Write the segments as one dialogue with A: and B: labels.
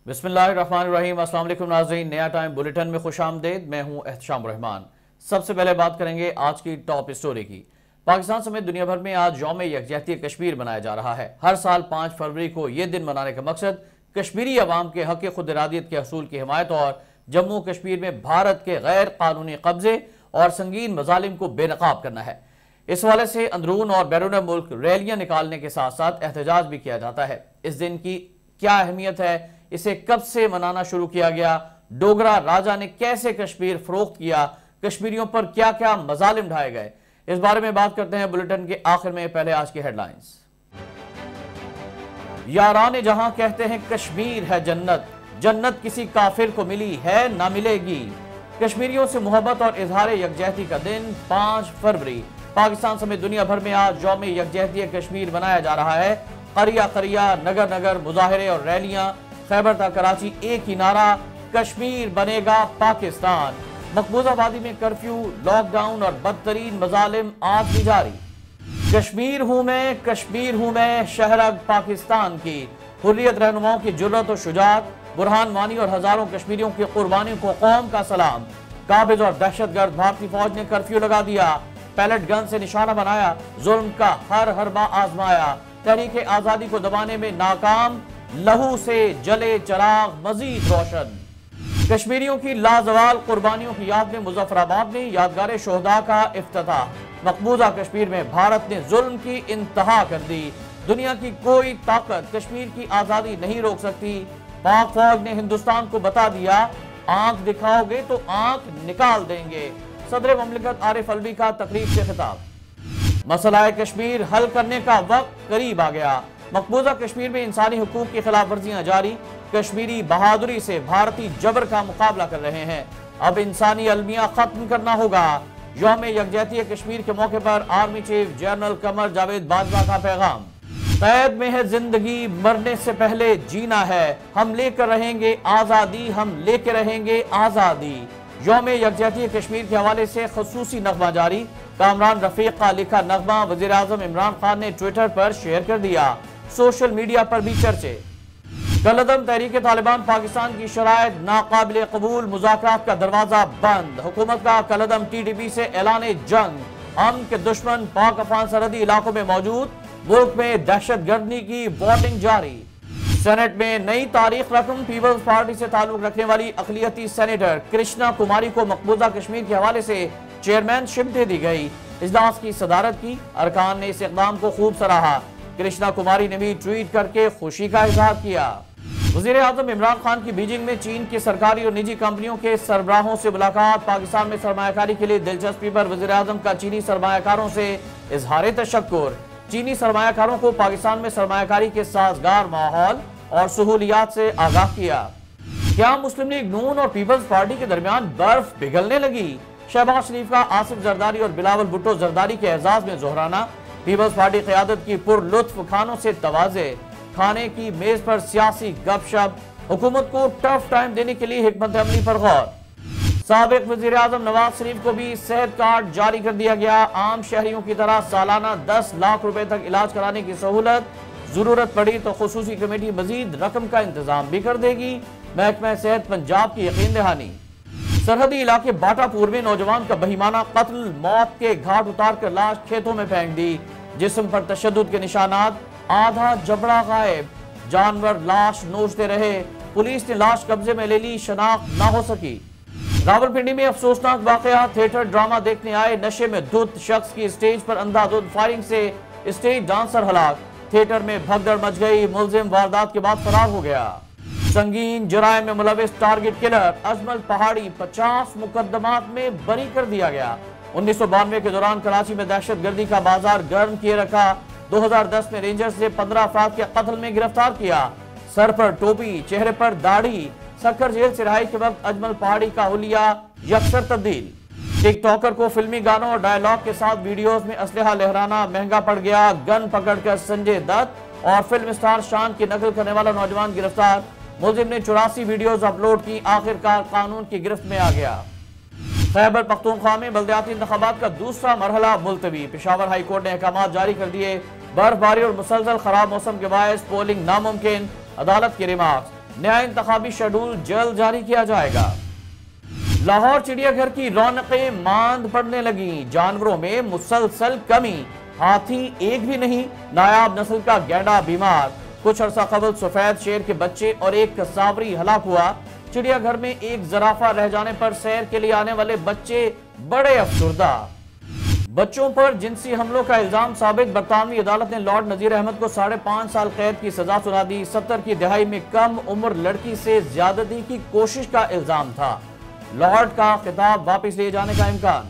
A: बिस्मिल्लाहिर्रहमानिर्रहीम। अस्सलाम वालेकुम नाज़रीन, नया टाइम बुलेटिन में खुश आमदेद। मैं हूं एहतशाम रहमान। सबसे पहले बात करेंगे आज की टॉप स्टोरी की। पाकिस्तान समेत दुनिया भर में आज यौम यकजहती कश्मीर मनाया जा रहा है। हर साल 5 फरवरी को यह दिन मनाने का मकसद कश्मीरी अवाम के हक़ खुद इरादियत के हसूल की हिमायत और जम्मू कश्मीर में भारत के गैर कानूनी कब्जे और संगीन मजालिम को बेनकाब करना है। इस हवाले से अंदरून और बैरून मुल्क रैलियां निकालने के साथ साथ एहतजाज भी किया जाता है। इस दिन की क्या अहमियत है, इसे कब से मनाना शुरू किया गया, डोगरा राजा ने कैसे कश्मीर फरोख्त किया, कश्मीरियों पर क्या क्या मजालिम ढाए गए, इस बारे में बात करते हैं बुलेटिन के आखिर में। पहले आज की हेडलाइंस। यारान जहां कहते हैं कश्मीर है जन्नत, जन्नत किसी काफिर को मिली है ना मिलेगी। कश्मीरियों से मोहब्बत और इजहार यकजहती का दिन 5 फरवरी। पाकिस्तान समेत दुनिया भर में आज यौम यकजहती कश्मीर मनाया जा रहा है। करिया करिया, नगर नगर मुजाहरे और रैलियां, खैबर तक कराची एक ही नारा, कश्मीर बनेगा पाकिस्तान। मकबूजा वादी में कर्फ्यू, लॉकडाउन और बदतरीन मजालिम आज भी जारी। कश्मीर हूं मैं, शहरग पाकिस्तान की। हुर्रियत रहनुमाओं की जुर्रत और शुजात, बुरहान वानी और हजारों कश्मीरियों की कुर्बानियों को कौम का सलाम। काबिज और दहशतगर्द भारतीय फौज ने कर्फ्यू लगा दिया, पैलेट गन से निशाना बनाया, जुल्म का हर हरबा आजमाया। तहरीक आजादी को दबाने में नाकाम, लहू से जले चिराग मजीद रोशन। कश्मीरियों की लाजवाल कुर्बानियों की याद में मुजफ्फराबाद में यादगार शोहदा का इफ्तिताह। मकबूजा कश्मीर में भारत ने जुल्म की इंतहा कर दी। दुनिया की कोई ताकत कश्मीर की आजादी नहीं रोक सकती। पाक फौज ने हिंदुस्तान को बता दिया, आंख दिखाओगे तो आंख निकाल देंगे। सदर ममलिकत आरिफ अलवी का तकरीब से खिताब। मसला कश्मीर हल करने का वक्त करीब आ गया। मकबूजा कश्मीर में इंसानी हुकूक की खिलाफ वर्जियां जारी। कश्मीरी बहादुरी से भारतीय जबर का मुकाबला कर रहे हैं। अब इंसानी अलमिया खत्म करना होगा। यौम यकजहती कश्मीर के मौके पर army chief general Qamar Javed Bajwa का पैगाम। कैद में है जिंदगी, मरने से पहले जीना है। हम लेकर रहेंगे आजादी, हम लेकर रहेंगे आजादी। यौम यकजहती कश्मीर के हवाले से खसूसी नगमा जारी। कामरान रफीक का लिखा नगमा वजीर आजम इमरान खान ने ट्विटर पर शेयर कर दिया। सोशल मीडिया पर भी चर्चे। कलअदम तहरीक तालिबान पाकिस्तान की शराइत नाकाबिल कबूल, मुज़ाकरात का दरवाजा बंद। हुकूमत का कलअदम TTP से ऐलान जंग। अमन के दुश्मन पाक अफगान सरहदी इलाकों में मौजूद। मुल्क में दहशत गर्दी की वोटिंग जारी। सेनेट में नई तारीख रकम। पीपल्स पार्टी से ताल्लुक रखने वाली अकलियती सेनेटर कृष्णा कुमारी को मकबूजा कश्मीर के हवाले से चेयरमैनशिप दे दी गई। इजलास की सदारत की। अरकान ने इस इक़दाम को खूब सराहा। कृष्णा कुमारी ने भी ट्वीट करके खुशी का इजहार किया। वज़ीर आज़म इमरान खान की बीजिंग में चीन की सरकारी और निजी कंपनियों के सरबराहों से मुलाकात। पाकिस्तान में सरमायाकारी के लिए दिलचस्पी पर वज़ीर आज़म का चीनी सरमायाकारों से इजहार तशक्कुर। चीनी सरमायाकारों को पाकिस्तान में सरमायाकारी के साजगार माहौल और सहूलियात से आगाह किया। क्या मुस्लिम लीग नून और पीपल्स पार्टी के दरमियान बर्फ पिघलने लगी? शहबाज शरीफ का आसिफ जरदारी और बिलावल भुट्टो जरदारी के एजाज में जोहराना। पीपल्स पार्टी क़यादत की पुरलुत्फ खानों से तवाज़े। खाने की मेज पर सियासी गपशप। हुकूमत को टफ टाइम देने के लिए हिकमत अमली पर गौर। साबिक वज़ीर आज़म नवाज शरीफ को भी सेहत कार्ड जारी कर दिया गया। आम शहरियों की तरह सालाना 10 लाख रुपए तक इलाज कराने की सहूलत। जरूरत पड़ी तो खुसूसी कमेटी मजीद रकम का इंतजाम भी कर देगी। महकमा सेहत पंजाब की यकीन दहानी। सरहदी इलाके बाटापुर में नौजवान का बहीमाना कत्ल। मौत के घाट उतार कर लाश खेतों में फेंक दी। जिस्म पर तशद्दुद के निशानात, आधा जबड़ा गायब। जानवर लाश नोचते रहे। पुलिस ने लाश कब्जे में ले ली, शनाख्त न हो सकी। रावलपिंडी में अफसोसनाक वाकया। थिएटर ड्रामा देखने आए नशे में धुत शख्स की स्टेज पर अंधाधुंध फायरिंग से स्टेज डांसर हलाक। थिएटर में भगदड़ मच गई। मुलजिम वारदात के बाद फरार हो गया। संगीन जराये में मुलविस टारगेट किलर अजमल पहाड़ी 50 मुकदमात में बरी कर दिया गया। 1992 के दौरान कराची में दहशत गर्दी का बाजार गर्म किए रखा। 2010 में रेंजर्स ने 15 अफराद के कत्ल में गिरफ्तार किया। सर पर टोपी, चेहरे पर दाढ़ी। सक्कर जेल से रिहाई के वक्त अजमल पहाड़ी का हुलिया यकसर तब्दील। टिकटॉकर को फिल्मी गानों और डायलॉग के साथ वीडियोस में असलहा लहराना महंगा पड़ गया। गन पकड़कर संजय दत्त और फिल्म स्टार शान की नकल करने वाला नौजवान गिरफ्तार। मुलजिम ने 84 वीडियोस अपलोड की। आखिरकार कानून की गिरफ्त में आ गया। खैबर पख्तूनख्वा में बल्दियाती इंतखाबात का दूसरा मरहला मुलतवी। पेशावर हाई कोर्ट ने अहकाम जारी कर दिए। बर्फबारी और मुसलसल खराब मौसम के बायस पोलिंग नामुमकिन। अदालत के रिमार्क्स। نیا انتخابی شیڈول جلد جاری کیا جائے گا۔ لاہور چڑیا گھر کی رونقیں ماند پڑنے لگیں، جانوروں میں مسلسل کمی، ہاتھی ایک بھی نہیں، نایاب نسل کا گینڈا بیمار، کچھ عرصہ قبل سفید شیر کے بچے اور ایک کساوری ہلاک ہوا۔ چڑیا گھر میں ایک زرافہ رہ جانے پر سیر کے لیے آنے والے بچے بڑے افسردہ۔ بچوں پر جنسی حملوں کا الزام ثابت، برطانوی عدالت نے لارڈ نذیر احمد کو 5.5 سال قید کی سزا سنا دی۔ 70 کی دہائی میں کم عمر لڑکی سے زیادتی کی کوشش کا الزام تھا، لارڈ کا خطاب واپس لیے جانے کا امکان۔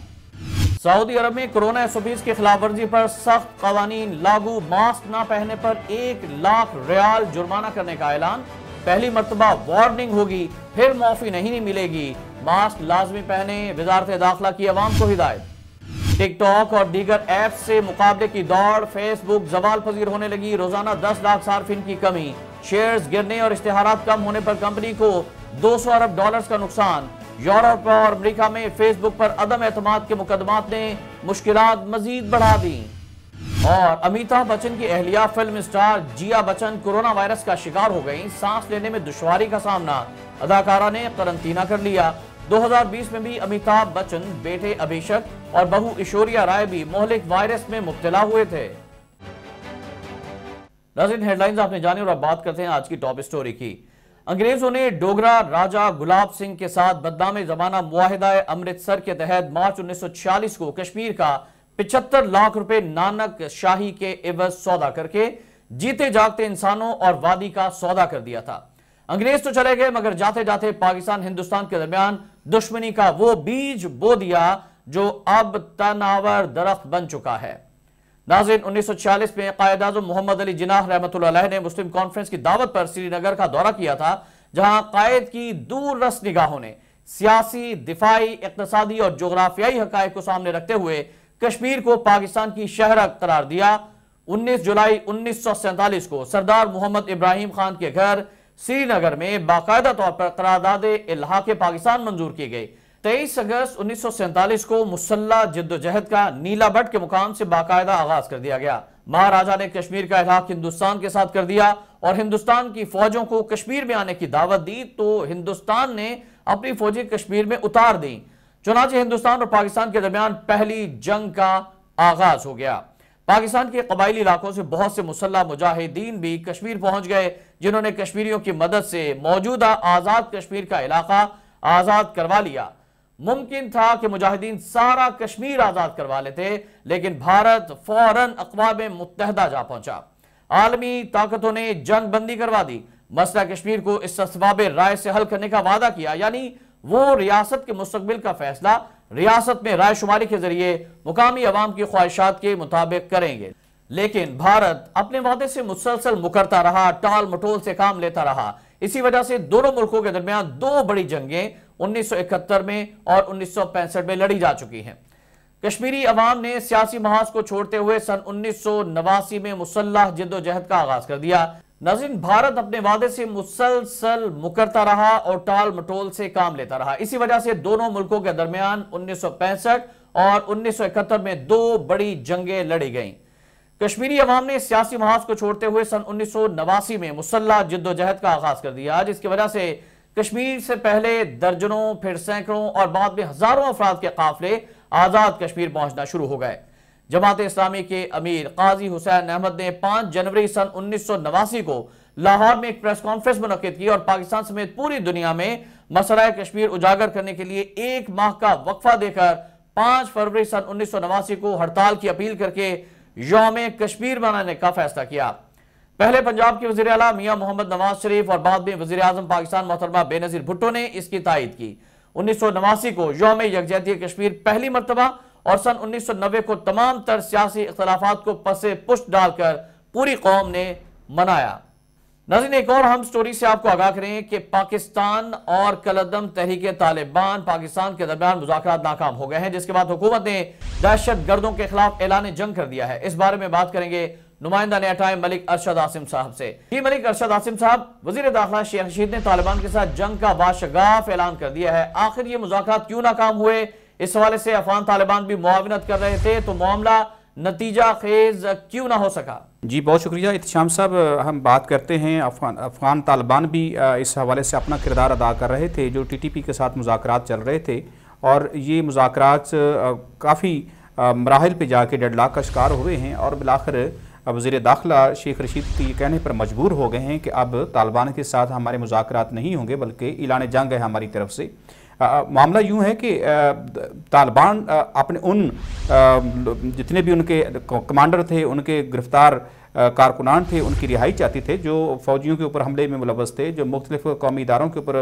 A: سعودی عرب میں کورونا SOPs کی خلاف ورزی پر سخت قوانین لاگو، ماسک نہ پہننے پر 1 لاکھ ریال جرمانہ کرنے کا اعلان، پہلی مرتبہ وارننگ ہوگی، پھر معافی نہیں ملے گی، ماسک لازمی پہنے، وزارت داخلہ کی عوام کو ہدایت۔ ٹک ٹاک اور دیگر ایپس سے مقابلے کی دوڑ، فیس بک زوال پذیر ہونے لگی، روزانہ 10 لاکھ صارفین کی کمی، شیئرز گرنے اور اشتہارات کم ہونے پر کمپنی کو $200 ارب کا نقصان۔ یورپ اور امریکہ میں فیس بک پر عدم اعتماد کے مقدمات نے مشکلات مزید بڑھا دی۔ اور امیتابھ بچن کی اہلیہ فلم سٹار جیا بچن کورونا وائرس کا شکار ہو گئیں، سانس لینے میں دشواری کا سامنا، اداکارہ نے قرنطینہ کر لیا۔ 2020 میں بھی امیتابھ بچن، بیٹے ابھیشک اور بہو ایشوریا رائے بھی مہلک وائرس میں مبتلا ہوئے تھے۔ ناظرین، ہیڈ لائنز آپ نے جانے اور اب بات کرتے ہیں آج کی ٹاپ سٹوری کی۔ انگریزوں نے ڈوگرا راجہ گلاب سنگھ کے ساتھ بدنام زمانہ معاہدہ امرتسر کے تحت مارچ 1946 کو کشمیر کا 75 لاکھ روپے نانک شاہی کے عوض سودا کر کے جیتے جاگتے انسانوں اور وادی کا سودا کر دیا تھا۔ انگریز تو چلے گئے مگر جاتے جاتے پاکستان ہندوستان کے درمیان دشمنی کا وہ بیج بو دیا جو اب تناور درخت بن چکا ہے۔ ناظرین، 1946 میں قائد اعظم محمد علی جناح رحمۃ اللہ علیہ نے مسلم کانفرنس کی دعوت پر سری نگر کا دورہ کیا تھا، جہاں قائد کی دور رس نگاہوں نے سیاسی، دفاعی، اقتصادی اور جغرافیائی حقائق کو سامنے رکھتے ہوئے کشمیر کو پاکستان کی شہرک قرار دیا۔ 19 جولائی 1947 کو سردار محمد ابراہیم خان کے گھر سری نگر میں باقاعدہ طور پر قرارداد الحاق پاکستان منظور کی گئی۔ 23 اگست 1947 کو مسلح جدوجہد کا نیلا بٹ کے مقام سے باقاعدہ آغاز کر دیا گیا۔ مہاراجہ نے کشمیر کا الحاق ہندوستان کے ساتھ کر دیا اور ہندوستان کی فوجوں کو کشمیر میں آنے کی دعوت دی تو ہندوستان نے اپنی فوجیں کشمیر میں اتار دیں۔ چنانچہ ہندوستان اور پاکستان کے درمیان پہلی جنگ کا آغاز ہو گیا۔ پاکستان کے قبائلی علاقوں سے بہت سے مسلح مجاہدین بھی کشمیر پہنچ گئے، جنہوں نے کشمیریوں کی مدد سے موجودہ آزاد کشمیر کا علاقہ آزاد کروا لیا۔ ممکن تھا کہ مجاہدین سارا کشمیر آزاد کروا لیتے، لیکن بھارت فوراً اقوام متحدہ جا پہنچا۔ عالمی طاقتوں نے جنگ بندی کروا دی، مسئلہ کشمیر کو استصواب رائے سے حل کرنے کا وعدہ کیا، یعنی وہ ریاست کے مستقبل کا فیصلہ ریاست میں رائے شماری کے ذریعے مقامی عوام کی خواہشات کے مطابق کریں گے۔ لیکن بھارت اپنے وعدے سے مسلسل مکرتا رہا، ٹال مٹول سے کام لیتا رہا۔ اسی وجہ سے دونوں ملکوں کے درمیان 2 بڑی جنگیں 1971 میں اور 1965 میں لڑی جا چکی ہیں۔ کشمیری عوام نے سیاسی محاذ کو چھوڑتے ہوئے سن 1989 میں مسلح جدوجہد کا آغاز کر دیا۔ ناظرین، بھارت اپنے وعدے سے مسلسل مکرتا رہا اور ٹال مٹول سے کام لیتا رہا۔ اسی وجہ سے دونوں ملکوں کے درمیان 1965 اور 1971 میں 2 بڑی جنگیں لڑی گئیں۔ کشمیری عوام نے سیاسی محاذ کو چھوڑتے ہوئے سن 1989 میں مسلح جدوجہد کا آغاز کر دیا، جس کی وجہ سے کشمیر سے پہلے درجنوں، پھر سینکڑوں اور بعد میں ہزاروں افراد کے قافلے آزاد کشمیر پہنچنا شروع ہو گئے۔ جماعت اسلامی کے امیر قاضی حسین احمد نے 5 جنوری سن 1989 کو لاہور میں ایک پریس کانفرنس منعقد کی اور پاکستان سمیت پوری دنیا میں مسئلہ کشمیر اجاگر کرنے کے لیے 1 ماہ کا وقفہ دے کر 5 فروری سن 1989 کو ہڑتال کی اپیل کر کے یوم کشمیر منانے کا فیصلہ کیا۔ پہلے پنجاب کے وزیر اعلیٰ میاں محمد نواز شریف اور بعد میں وزیر اعظم پاکستان محترمہ بے نظیر بھٹو نے اس کی تائید کی۔ 1989 کو یوم یکجہتی کشمیر پہلی مرتبہ اور سن 1990 کو تمام تر سیاسی اختلافات کو پس پشت ڈال کر پوری قوم نے منایا۔ ناظرین، ایک اور اہم سٹوری سے آپ کو آگاہ کریں کہ پاکستان اور کالعدم تحریک طالبان پاکستان کے درمیان مذاکرات ناکام ہو گئے ہیں، جس کے بعد حکومت نے دہشت گردوں کے خلاف اعلان جنگ کر دیا ہے۔ اس بارے میں بات کریں گے نمائندہ نیا ٹائم ملک ارشد عاصم صاحب سے۔ ملک ارشد عاصم صاحب، وزیر داخلہ شیخ رشید نے طالبان کے ساتھ جنگ کا باشگاف اعلان کر دیا ہے، آخر یہ مذاکرات کیوں ناکام ہوئے؟ اس حوالے سے افغان طالبان بھی معاونت کر رہے تھے، تو معاملہ नतीजा खेज क्यों ना हो सका?
B: जी बहुत शुक्रिया इत्तिशाम साहब। हम बात करते हैं अफ़गान तालिबान भी इस हवाले से अपना किरदार अदा कर रहे थे, जो TTP के साथ मुज़ाकरात चल रहे थे और ये मुज़ाकरात काफ़ी मराहिल पे जाके डेडलॉक का शिकार हुए हैं और बिलाखिर वज़ीर दाखिला शेख रशीद के कहने पर मजबूर हो गए हैं कि अब तालिबान के साथ हमारे मुज़ाकरात नहीं होंगे बल्कि ऐलान जंग है हमारी तरफ से। मामला यूँ है कि तालिबान अपने उन जितने भी उनके कमांडर थे, उनके गिरफ्तार कारकुनान थे, उनकी रिहाई चाहते थे जो फ़ौजियों के ऊपर हमले में मुलव्वस थे, जो मुख्तलिफ़ कौमी इदारों के ऊपर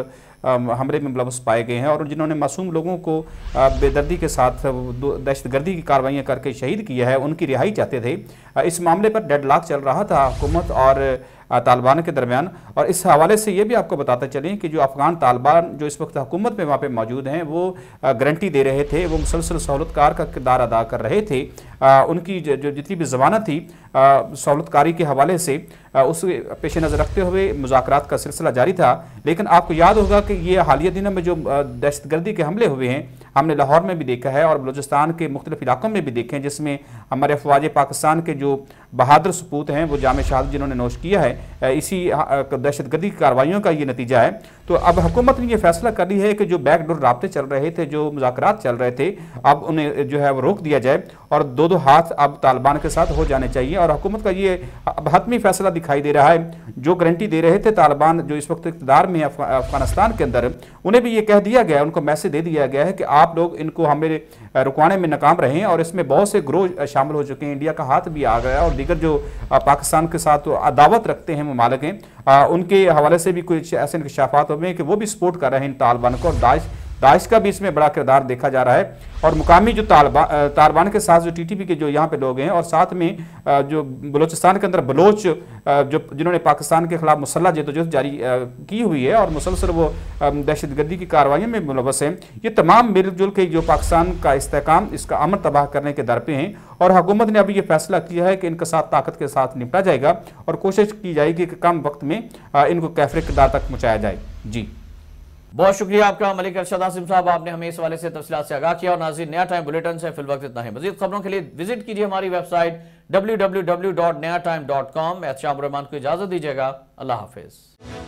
B: हमले में मुलव्वस पाए गए हैं और जिन्होंने मासूम लोगों को बेदर्दी के साथ दहशतगर्दी की कार्रवाइयाँ करके शहीद किया है, उनकी रिहाई चाहते थे। इस मामले पर डेडलॉक चल रहा था हुकूमत और तालिबान के दरमियान और इस हवाले से ये भी आपको बताते चलें कि जो अफ़गान तालिबान जो इस वक्त हुकूमत में वहाँ पे मौजूद हैं वो गारंटी दे रहे थे, वो मुसलसल सहूलतकार का किरदार अदा कर रहे थे। उनकी जो जितनी भी ज़मानत थी सहूलतकारी के हवाले से उस पेश नज़र रखते हुए मुज़ाकरात का सिलसिला जारी था। लेकिन आपको याद होगा कि ये हालिया दिनों में जो दहशतगर्दी के हमले हुए हैं हमने लाहौर में भी देखा है और बलूचिस्तान के मुख्तलिफ इलाकों में भी देखे हैं, जिसमें हमारे अफवाज पाकिस्तान के जो बहादुर सपूत हैं वो जाम शहादत जिन्होंने नोश किया है, इसी दहशतगर्दी की कार्रवाइयों का ये नतीजा है। तो अब हुकूमत ने ये फैसला कर ली है कि जो बैकडोर राब्ते चल रहे थे, जो मुज़ाकरात चल रहे थे, अब उन्हें जो है वो रोक दिया जाए और दो दो हाथ अब तालिबान के साथ हो जाने चाहिए। और हुकूमत का ये अब हतमी फैसला दिखाई दे रहा है। जो गारंटी दे रहे थे तालिबान जो इस वक्त इक़्तिदार में अफगानिस्तान के अंदर, उन्हें भी ये कह दिया गया, उनको मैसेज दे दिया गया है कि आप लोग इनको हमें रुकवाने में नाकाम रहे हैं और इसमें बहुत से ग्रोह शामिल हो चुके हैं, इंडिया का हाथ भी आ गया और दीगर जो पाकिस्तान के साथ अदावत रखते हैं ममालिक हैं, उनके हवाले से भी कुछ ऐसे इंकशाफात हुए हैं कि वो भी सपोर्ट कर रहे हैं तालिबान को और दाइश का भी इसमें बड़ा किरदार देखा जा रहा है। और मुकामी जो तालिबान के साथ जो TTP के जो यहाँ पे लोग हैं और साथ में जो बलूचिस्तान के अंदर बलोच जो जिन्होंने पाकिस्तान के खिलाफ मुसल्लह जदोजहद जारी की हुई है और मुसलसल वो दहशतगर्दी की कार्रवाइयों में मुलव्वस हैं, ये तमाम मिलजुल के जो पाकिस्तान का इस्तेहकाम इसका अमन तबाह करने के दर पे हैं। और हुकूमत ने अभी ये फैसला किया है कि इनके साथ ताकत के साथ निपटा जाएगा और कोशिश की जाएगी कि कम वक्त में इनको कैफरे किरदार तक पहुँचाया जाए। जी
A: बहुत शुक्रिया आपका मलिक अरशद आसिम साहब, आपने हमें इस वाले से तफसीलात से आगाह किया। और नाज़रीन, नया टाइम बुलेटिन से फिल वक्त इतना है। मज़ीद खबरों के लिए विजिट कीजिए हमारी वेबसाइट www.nayatime.com। एहतिशाम रहमान को इजाज़त दीजिएगा। अल्लाह हाफिज़।